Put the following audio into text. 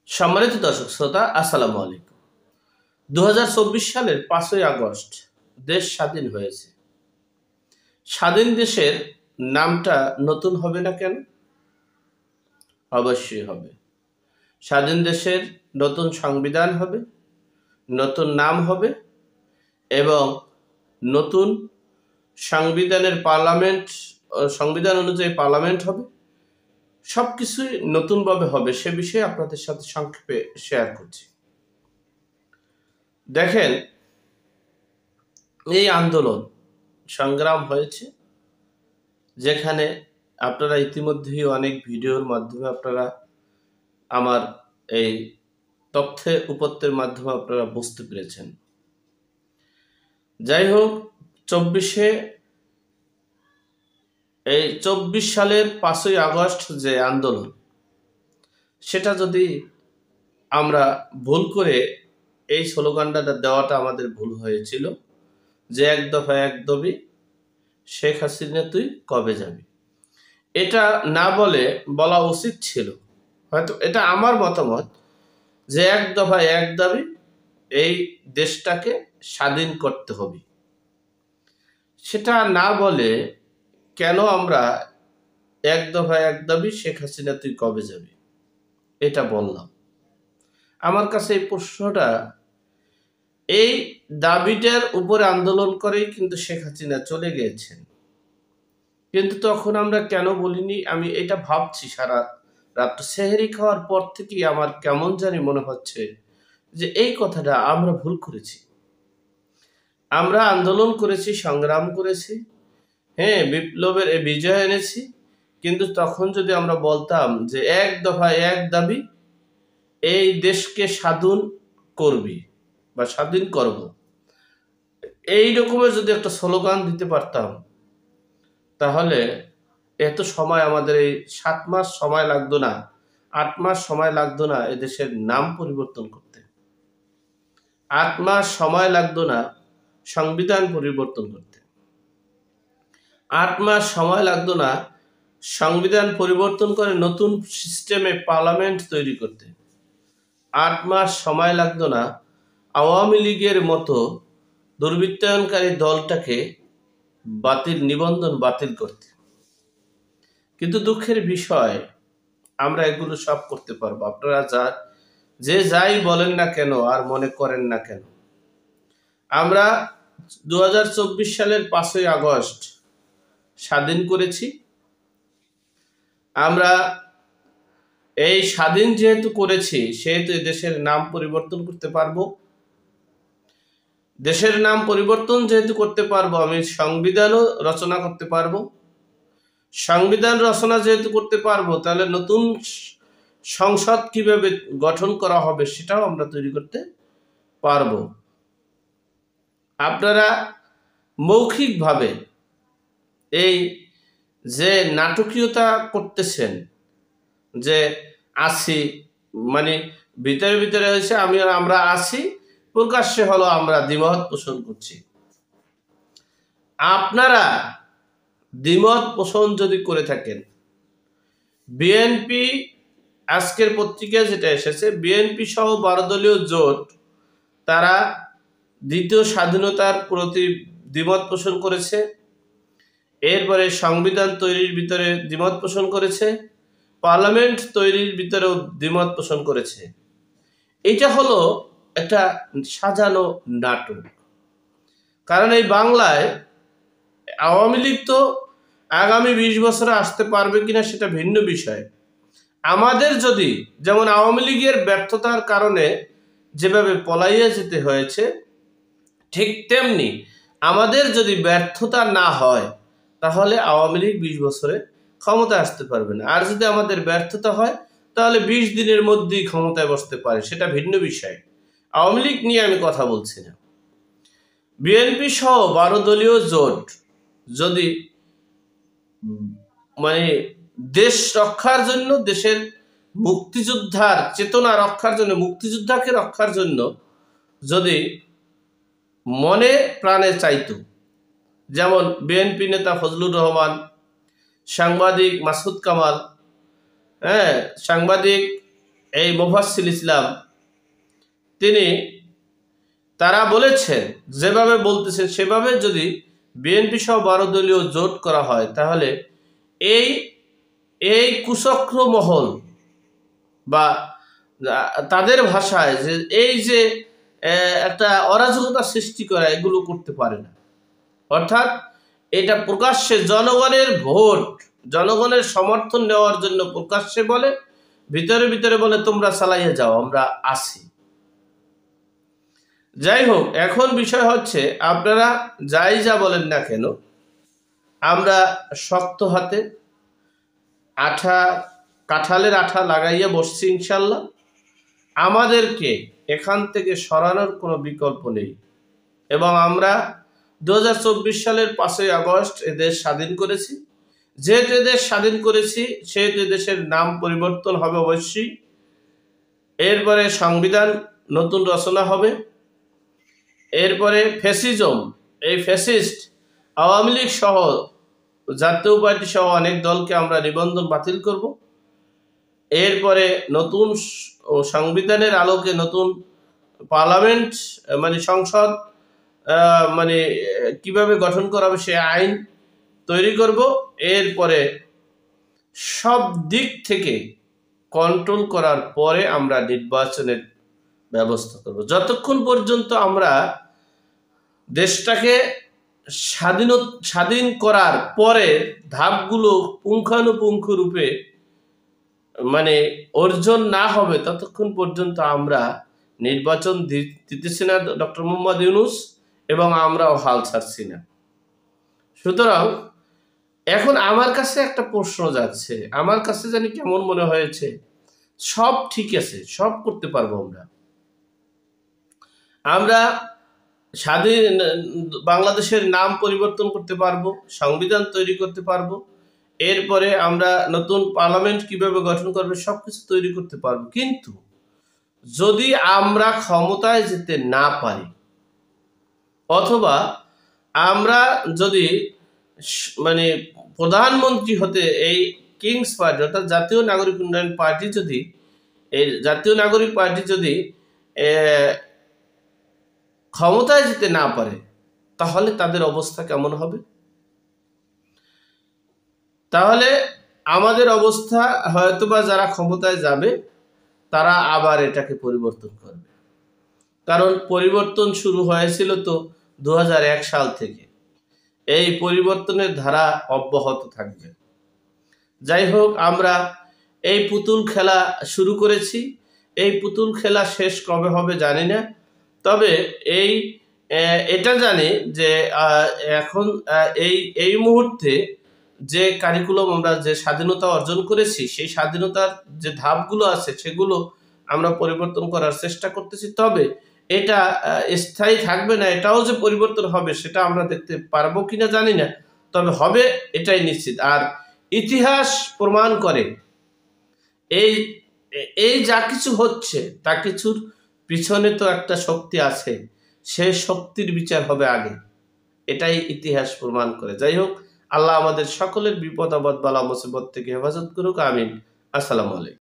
সম্মানিত দর্শক শ্রোতা, আসসালামু আলাইকুম। ২০২৪ সালের ৫ই আগস্ট দেশ স্বাধীন হয়েছে। স্বাধীন দেশের নামটা নতুন হবে না কেন? অবশ্যই হবে। স্বাধীন দেশের নতুন সংবিধান হবে, নতুন নাম হবে এবং নতুন সংবিধান অনুযায়ী পার্লামেন্ট হবে। সব কিছুই নতুনভাবে হবে, সে বিষয়ে আপনাদের সাথে সংক্ষেপে শেয়ার করছি। দেখেন, এই আন্দোলন সংগ্রাম হয়েছে, যেখানে আপনারা ইতিমধ্যেই অনেক ভিডিওর মাধ্যমে আপনারা আমার এই উপত্যের মাধ্যমে আপনারা বুঝতে পেরেছেন। যাই হোক, ২৪ সালের ৫ই আগস্ট যে আন্দোলন, সেটা যদি আমরা ভুল করে এই স্লোগানটা দেওয়াটা আমাদের ভুল হয়েছিল, যে এক দফা এক দাবি, শেখ হাসিনা তুই কবে যাবি। এটা না বলা উচিত ছিল। হয়তো এটা আমার মতামত, যে এক দফা এক দাবি, এই দেশটাকে স্বাধীন করতে হবে। সেটা না বলে কেন আমরা এক দফা এক দাবি, শেখ হাসিনা তুই কবে যাবি, এটা বললাম। আমার কাছে এই প্রশ্নটা, এই দাবিটার উপরে আন্দোলন করেই কিন্তু শেখ হাসিনা চলে গিয়েছেন, কিন্তু তখন আমরা কেন বলিনি? আমি এটা ভাবছি সারা রাত, সেহরি খাওয়ার পর থেকেই আমার কেমন জানি মনে হচ্ছে যে এই কথাটা আমরা ভুল করেছি। আমরা আন্দোলন করেছি, সংগ্রাম করেছি, হ্যাঁ, বিপ্লবের বিজয় এনেছি, কিন্তু তখন যদি আমরা বলতাম যে এক দফা এক দাবি, এই দেশকে স্বাধীন করবি বা স্বাধীন করব, এই রকমের যদি একটা স্লোগান দিতে পারতাম, তাহলে এত সময় আমাদের এই 7 মাস সময় লাগতো না, 8 মাস সময় লাগতো না এদেশের নাম পরিবর্তন করতে, 8 মাস সময় লাগতো না সংবিধান পরিবর্তন করতে, 8 মাস সময় লাগতো না সংবিধান পরিবর্তন করে নতুন সিস্টেমে পার্লামেন্ট তৈরি করতে, 8 মাস সময় লাগতো না আওয়ামী লীগের মতো দুর্বৃত্তায়নকারী দলটাকে নিবন্ধন বাতিল করতে। কিন্তু দুঃখের বিষয়, আমরা এগুলো সব করতে পারবো। আপনারা যাই বলেন না কেন আর মনে করেন না কেন, আমরা ২০২৪ সালের ৫ই আগস্ট স্বাধীন করেছি। আমরা এই স্বাধীন যেহেতু করেছি, সেহেতু দেশের নাম পরিবর্তন করতে পারবো। দেশের নাম পরিবর্তন যেহেতু করতে পারবো, আমি সংবিধানও রচনা করতে পারবো। সংবিধান রচনা যেহেতু করতে পারবো, তাহলে নতুন সংসদ কিভাবে গঠন করা হবে সেটাও আমরা তৈরি করতে পারবো। আপনারা মৌখিকভাবে এই যে নাটকীয়তা করতেছেন, যে আসি মানে ভিতরে ভিতরে হয়েছে আমরা আসি, প্রকাশ্যে হলো আমরা দ্বিমত পোষণ করছি। আপনারা দ্বিমত পোষণ যদি করে থাকেন, বিএনপি, আজকের পত্রিকায় যেটা এসেছে, বিএনপি সহ 12 দলীয় জোট, তারা দ্বিতীয় স্বাধীনতার প্রতি দ্বিমত পোষণ করেছে। এরপরে সংবিধান তৈরির ভিতরে দ্বিমত পোষণ করেছে, পার্লামেন্ট তৈরির ভিতরেও দ্বিমত পোষণ করেছে। এটা হলো একটা সাজানো নাটক। কারণ এই বাংলায় আওয়ামী লীগ তো আগামী 20 বছরে আসতে পারবে কিনা সেটা ভিন্ন বিষয়। আমাদের যদি, যেমন আওয়ামী লীগের ব্যর্থতার কারণে যেভাবে পলাইয়া যেতে হয়েছে, ঠিক তেমনি আমাদের যদি ব্যর্থতা না হয়, তাহলে আওয়ামী লীগ 20 বছরে ক্ষমতা আসতে পারবে না। আর যদি আমাদের ব্যর্থতা হয়, তাহলে 20 দিনের মধ্যেই ক্ষমতায় বসতে পারে, সেটা ভিন্ন বিষয়। আওয়ামী লীগ নিয়ে আমি কথা বলছি না। বিএনপি সহ 12 দলীয় জোট যদি দেশ রক্ষার জন্য, দেশের মুক্তিযোদ্ধার চেতনা রক্ষার জন্য, মুক্তিযোদ্ধাকে রক্ষার জন্য যদি মনে প্রাণে চাইতো, যেমন বিএনপি নেতা ফজলুর রহমান, সাংবাদিক মাসুদ কামাল, সাংবাদিক এই মুফাসসিল ইসলাম তারা বলেছেন, যেভাবে বলতেছেন সেভাবে যদি বিএনপি সহ 12 দলীয় জোট করা হয়, তাহলে এই এই কুচক্র মহল বা তাদের ভাষায় যে এই যে একটা অরাজকতা সৃষ্টি করা, এগুলো করতে পারে না। অর্থাৎ এটা প্রকাশ্যে জনগণের ভোট, জনগণের সমর্থন নেওয়ার জন্য প্রকাশ্যে বলে, ভিতরে ভিতরে বলে তোমরা চালাইয়ে যাও, আমরা আছি। যাই হোক, এখন বিষয় হচ্ছে আপনারা যাই যা বলেন না কেন, আমরা শক্ত হাতে কাঁঠালের আঠা লাগাইয়া বসছি ইনশাল্লাহ। আমাদেরকে এখান থেকে সরানোর কোনো বিকল্প নেই। এবং আমরা 2024 সালের 5ই আগস্ট এদেশ স্বাধীন করেছি। যেহেতু এদেশ স্বাধীন করেছি, সেহেতু দেশের নাম পরিবর্তন হবে অবশ্যই। এরপরে সংবিধান নতুন রচনা হবে। এরপরে ফ্যাসিজম, এই ফ্যাসিস্ট আওয়ামী লীগ সহ জাতীয় পার্টি সহ অনেক দলকে আমরা নিবন্ধন বাতিল করব। এরপরে নতুন সংবিধানের আলোকে নতুন পার্লামেন্ট মানে সংসদ মানে কিভাবে গঠন করা হবে সে আইন তৈরি করব। এরপরে সব দিক থেকে কন্ট্রোল করার পরে আমরা নির্বাচনের ব্যবস্থা করব। যতক্ষণ পর্যন্ত আমরা দেশটাকে স্বাধীন করার পরে ধাপগুলো পুঙ্খানুপুঙ্খ রূপে মানে অর্জন না হবে, ততক্ষণ পর্যন্ত আমরা নির্বাচন দিতেছি না ডক্টর মোহাম্মদ ইউনূস, এবং আমরাও হাল ছাড়ছি না। সুতরাং এখন আমার কাছে একটা প্রশ্ন যাচ্ছে, আমার কাছে জানি কেমন মনে হয়েছে, সব ঠিক আছে, সব করতে পারবো আমরা স্বাধীন বাংলাদেশের নাম পরিবর্তন করতে পারবো, সংবিধান তৈরি করতে পারবো, এরপরে আমরা নতুন পার্লামেন্ট কিভাবে গঠন করবে সবকিছু তৈরি করতে পারবো। কিন্তু যদি আমরা ক্ষমতায় যেতে না পারি, অথবা আমরা যদি মানে প্রধানমন্ত্রী হতে এই কিংস পার্টি অর্থাৎ জাতীয় নাগরিক উন্নয়ন পার্টি যদি ক্ষমতায় যেতে না পারে, তাহলে তাদের অবস্থা কেমন হবে? তাহলে আমাদের অবস্থা হয়তোবা যারা ক্ষমতায় যাবে তারা আবার এটাকে পরিবর্তন করবে। কারণ পরিবর্তন শুরু হয়েছিল তো 2001 সাল থেকে, এই পরিবর্তনের ধারা অব্যাহত থাকবে। যাই হোক, আমরা এই পুতুল খেলা শুরু করেছি, এই পুতুল খেলা শেষ কবে হবে জানি না। তবে এটা জানি যে এখন এই মুহূর্তে যে কারিকুলাম, আমরা যে স্বাধীনতা অর্জন করেছি, সেই স্বাধীনতার যে ধাপগুলো আছে সেগুলো আমরা পরিবর্তন করার চেষ্টা করতেছি। তবে এটা স্থায়ী থাকবে না, এটাও যে পরিবর্তন হবে সেটা আমরা দেখতে পারবো কিনা জানি না, তবে হবে এটাই নিশ্চিত। আর ইতিহাস প্রমাণ করে এই যা কিছু হচ্ছে তা কিছুর পিছনে তো একটা শক্তি আছে, সেই শক্তির বিচার হবে আগে, এটাই ইতিহাস প্রমাণ করে। যাই হোক, আল্লাহ আমাদের সকলের বিপদ আপদ বালা মুসিবত থেকে হেফাজত করুক, আমিন। আসসালামু আলাইকুম।